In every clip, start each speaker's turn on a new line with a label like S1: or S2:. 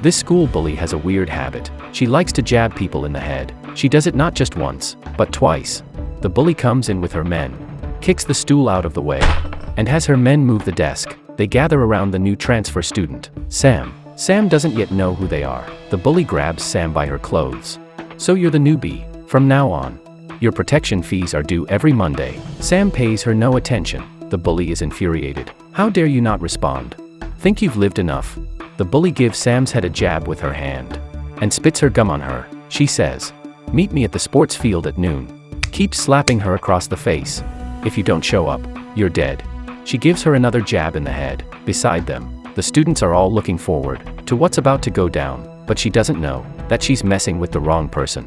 S1: This school bully has a weird habit. She likes to jab people in the head. She does it not just once, but twice. The bully comes in with her men, kicks the stool out of the way, and has her men move the desk. They gather around the new transfer student, Sam. Sam doesn't yet know who they are. The bully grabs Sam by her clothes. "So you're the newbie. From now on, your protection fees are due every Monday." Sam pays her no attention. The bully is infuriated. "How dare you not respond? Think you've lived enough?" The bully gives Sam's head a jab with her hand and spits her gum on her. She says, "Meet me at the sports field at noon." Keeps slapping her across the face. "If you don't show up, you're dead." She gives her another jab in the head. Beside them, the students are all looking forward to what's about to go down, but she doesn't know that she's messing with the wrong person.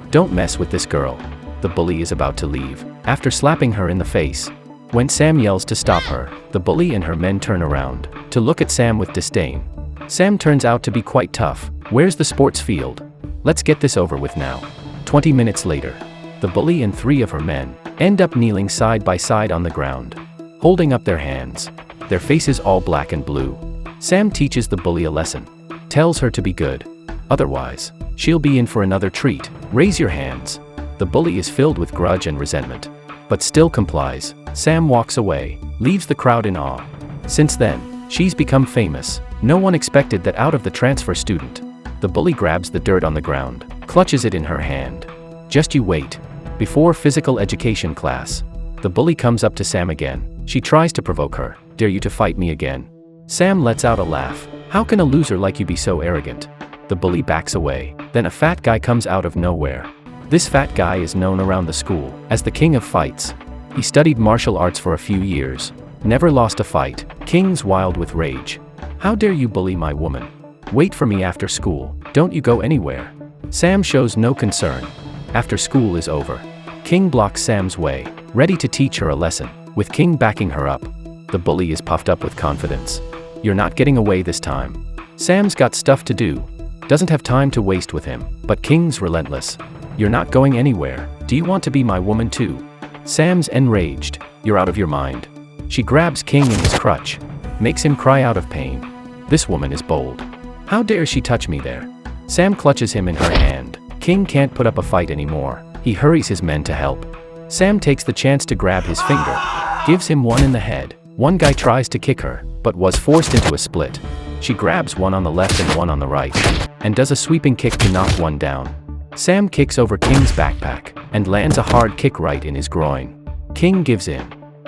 S1: "Don't mess with this girl." The bully is about to leave, after slapping her in the face. When Sam yells to stop her, the bully and her men turn around to look at Sam with disdain. Sam turns out to be quite tough. "Where's the sports field? Let's get this over with now." 20 minutes later, the bully and 3 of her men end up kneeling side by side on the ground, holding up their hands, their faces all black and blue. Sam teaches the bully a lesson, tells her to be good. Otherwise, she'll be in for another treat. "Raise your hands." The bully is filled with grudge and resentment, but still complies. Sam walks away, leaves the crowd in awe. Since then, she's become famous. No one expected that out of the transfer student. The bully grabs the dirt on the ground, clutches it in her hand. "Just you wait." Before physical education class, the bully comes up to Sam again. She tries to provoke her. "Dare you to fight me again?" Sam lets out a laugh. "How can a loser like you be so arrogant?" The bully backs away. Then a fat guy comes out of nowhere. This fat guy is known around the school as the king of fights. He studied martial arts for a few years, never lost a fight. King's wild with rage. "How dare you bully my woman? Wait for me after school. Don't you go anywhere." Sam shows no concern. After school is over, King blocks Sam's way, ready to teach her a lesson, with King backing her up. The bully is puffed up with confidence. "You're not getting away this time." Sam's got stuff to do. Doesn't have time to waste with him, but King's relentless. "You're not going anywhere. Do you want to be my woman too?" Sam's enraged. "You're out of your mind." She grabs King in his crutch, makes him cry out of pain. This woman is bold. "How dare she touch me there?" Sam clutches him in her hand. King can't put up a fight anymore. He hurries his men to help. Sam takes the chance to grab his finger, gives him one in the head. One guy tries to kick her, but was forced into a split. She grabs one on the left and one on the right, and does a sweeping kick to knock one down. Sam kicks over King's backpack, and lands a hard kick right in his groin. King gives in.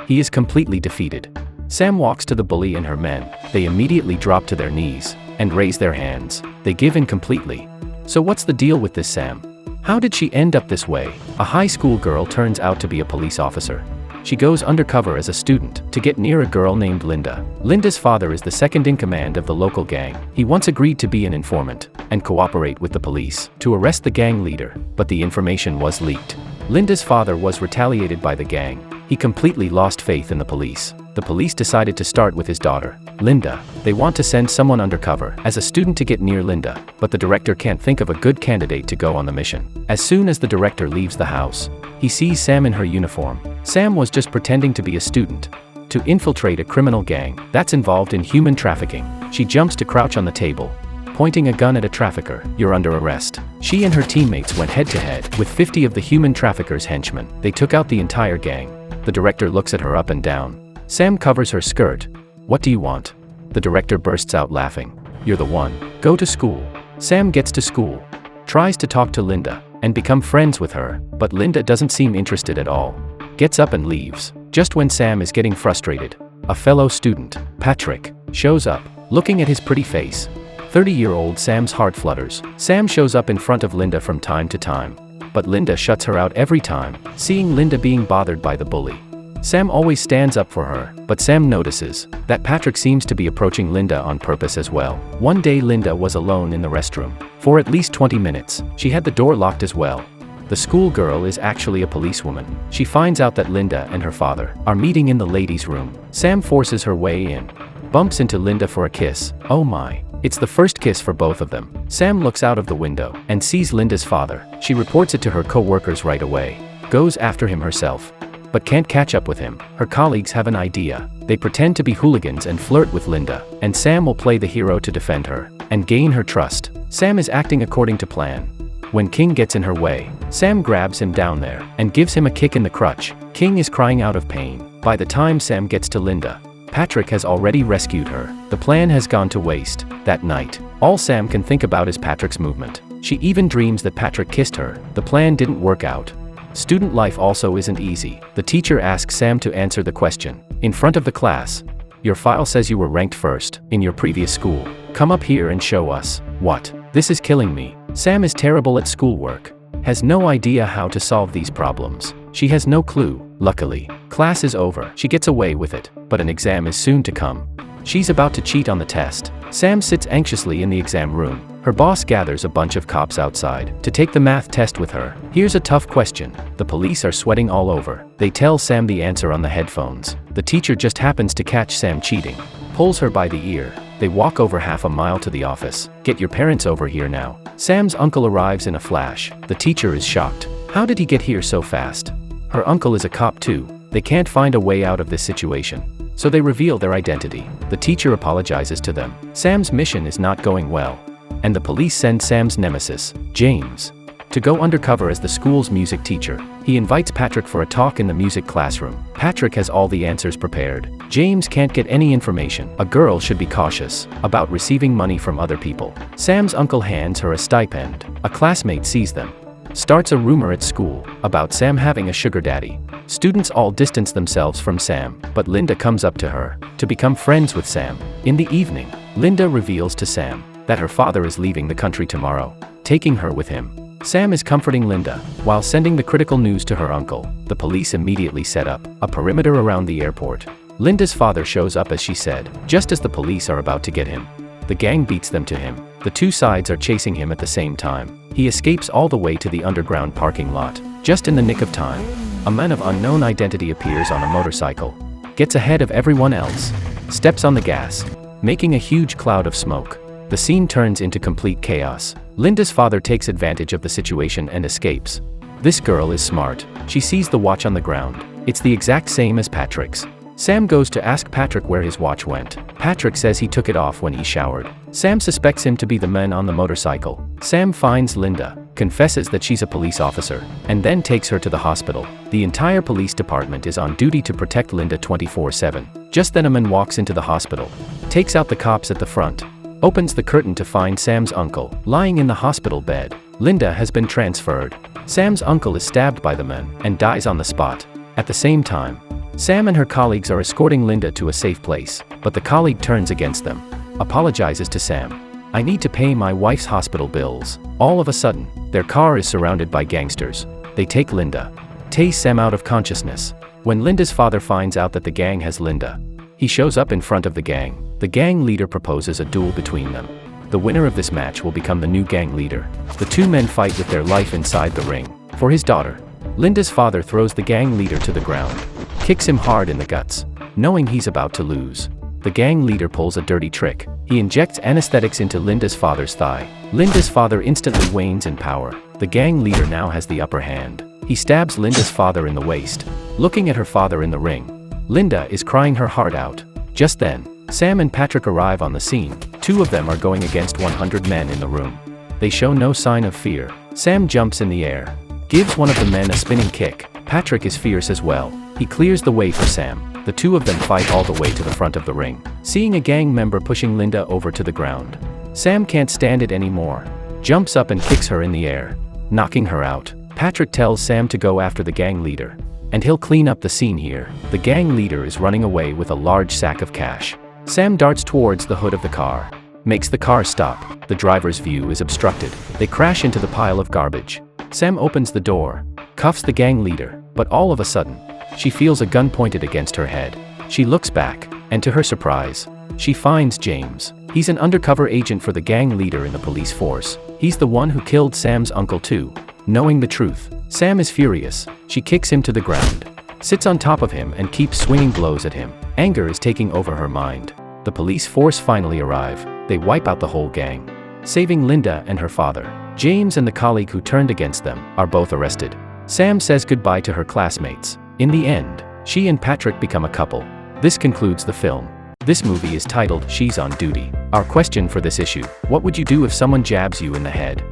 S1: He is completely defeated. Sam walks to the bully and her men. They immediately drop to their knees, and raise their hands. They give in completely. So what's the deal with this Sam? How did she end up this way? A high school girl turns out to be a police officer. She goes undercover as a student to get near a girl named Linda. Linda's father is the second in command of the local gang. He once agreed to be an informant and cooperate with the police to arrest the gang leader, but the information was leaked. Linda's father was retaliated by the gang. He completely lost faith in the police. The police decided to start with his daughter, Linda. They want to send someone undercover as a student to get near Linda, but the director can't think of a good candidate to go on the mission. As soon as the director leaves the house, he sees Sam in her uniform. Sam was just pretending to be a student to infiltrate a criminal gang that's involved in human trafficking. She jumps to crouch on the table, pointing a gun at a trafficker. "You're under arrest." She and her teammates went head-to-head with 50 of the human traffickers' henchmen. They took out the entire gang. The director looks at her up and down. Sam covers her skirt. "What do you want?" The director bursts out laughing. "You're the one. Go to school." Sam gets to school, tries to talk to Linda, and become friends with her, but Linda doesn't seem interested at all. Gets up and leaves. Just when Sam is getting frustrated, a fellow student, Patrick, shows up, looking at his pretty face. 30-year-old Sam's heart flutters. Sam shows up in front of Linda from time to time, but Linda shuts her out every time, seeing Linda being bothered by the bully. Sam always stands up for her, but Sam notices that Patrick seems to be approaching Linda on purpose as well. One day Linda was alone in the restroom. For at least 20 minutes, she had the door locked as well. The schoolgirl is actually a policewoman. She finds out that Linda and her father are meeting in the ladies' room. Sam forces her way in, bumps into Linda for a kiss. Oh my. It's the first kiss for both of them. Sam looks out of the window and sees Linda's father. She reports it to her co-workers right away. Goes after him herself. but can't catch up with him. Her colleagues have an idea. They pretend to be hooligans and flirt with Linda, and Sam will play the hero to defend her and gain her trust. Sam is acting according to plan. When King gets in her way, Sam grabs him down there and gives him a kick in the crotch. King is crying out of pain. By the time Sam gets to Linda, Patrick has already rescued her. The plan has gone to waste. That night, all Sam can think about is Patrick's movement. She even dreams that Patrick kissed her. The plan didn't work out. Student life also isn't easy. The teacher asks Sam to answer the question in front of the class. Your file says you were ranked first in your previous school. Come up here and show us. What? This is killing me. Sam is terrible at schoolwork. Has no idea how to solve these problems. She has no clue. Luckily, class is over. She gets away with it, but an exam is soon to come. She's about to cheat on the test. Sam sits anxiously in the exam room. Her boss gathers a bunch of cops outside to take the math test with her. Here's a tough question. The police are sweating all over. They tell Sam the answer on the headphones. The teacher just happens to catch Sam cheating, pulls her by the ear. They walk over half a mile to the office. Get your parents over here now. Sam's uncle arrives in a flash. The teacher is shocked. How did he get here so fast? Her uncle is a cop too. They can't find a way out of this situation, so they reveal their identity. The teacher apologizes to them. Sam's mission is not going well, and the police send Sam's nemesis, James, to go undercover as the school's music teacher. He invites Patrick for a talk in the music classroom. Patrick has all the answers prepared. James can't get any information. A girl should be cautious about receiving money from other people. Sam's uncle hands her a stipend. A classmate sees them, starts a rumor at school about Sam having a sugar daddy. Students all distance themselves from Sam, but Linda comes up to her to become friends with Sam. In the evening, Linda reveals to Sam that her father is leaving the country tomorrow, taking her with him. Sam is comforting Linda while sending the critical news to her uncle. The police immediately set up a perimeter around the airport. Linda's father shows up as she said, just as the police are about to get him. The gang beats them to him. The two sides are chasing him at the same time. He escapes all the way to the underground parking lot, just in the nick of time. A man of unknown identity appears on a motorcycle, gets ahead of everyone else, steps on the gas, making a huge cloud of smoke. The scene turns into complete chaos. Linda's father takes advantage of the situation and escapes. This girl is smart. She sees the watch on the ground. It's the exact same as Patrick's. Sam goes to ask Patrick where his watch went. Patrick says he took it off when he showered. Sam suspects him to be the man on the motorcycle. Sam finds Linda, confesses that she's a police officer, and then takes her to the hospital. The entire police department is on duty to protect Linda 24/7. Just then a man walks into the hospital, takes out the cops at the front, opens the curtain to find Sam's uncle lying in the hospital bed. Linda has been transferred. Sam's uncle is stabbed by the man and dies on the spot. At the same time, Sam and her colleagues are escorting Linda to a safe place, but the colleague turns against them, apologizes to Sam. I need to pay my wife's hospital bills. All of a sudden, their car is surrounded by gangsters. They take Linda, tase Sam out of consciousness. When Linda's father finds out that the gang has Linda, he shows up in front of the gang. The gang leader proposes a duel between them. The winner of this match will become the new gang leader. The two men fight with their life inside the ring for his daughter. Linda's father throws the gang leader to the ground, kicks him hard in the guts, knowing he's about to lose. The gang leader pulls a dirty trick. He injects anesthetics into Linda's father's thigh. Linda's father instantly wanes in power. The gang leader now has the upper hand. He stabs Linda's father in the waist. Looking at her father in the ring, Linda is crying her heart out. Just then, Sam and Patrick arrive on the scene. Two of them are going against 100 men in the room. They show no sign of fear. Sam jumps in the air, gives one of the men a spinning kick. Patrick is fierce as well. He clears the way for Sam. The two of them fight all the way to the front of the ring. Seeing a gang member pushing Linda over to the ground, Sam can't stand it anymore. Jumps up and kicks her in the air, knocking her out. Patrick tells Sam to go after the gang leader, and he'll clean up the scene here. The gang leader is running away with a large sack of cash. Sam darts towards the hood of the car, makes the car stop. The driver's view is obstructed. They crash into the pile of garbage. Sam opens the door, cuffs the gang leader, but all of a sudden, she feels a gun pointed against her head. She looks back, and to her surprise, she finds James. He's an undercover agent for the gang leader in the police force. He's the one who killed Sam's uncle too. Knowing the truth, Sam is furious. She kicks him to the ground, sits on top of him and keeps swinging blows at him. Anger is taking over her mind. The police force finally arrive. They wipe out the whole gang, saving Linda and her father. James and the colleague who turned against them are both arrested. Sam says goodbye to her classmates, In the end, she and Patrick become a couple. This concludes the film. This movie is titled She's on Duty. Our question for this issue: what would you do if someone jabs you in the head?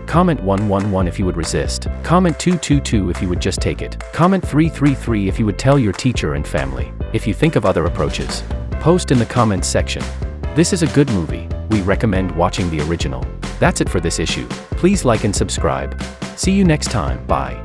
S1: Comment 111 if you would resist. Comment 222 if you would just take it. Comment 333 if you would tell your teacher and family. If you think of other approaches, post in the comments section. This is a good movie. We recommend watching the original. That's it for this issue. Please like and subscribe. See you next time. Bye.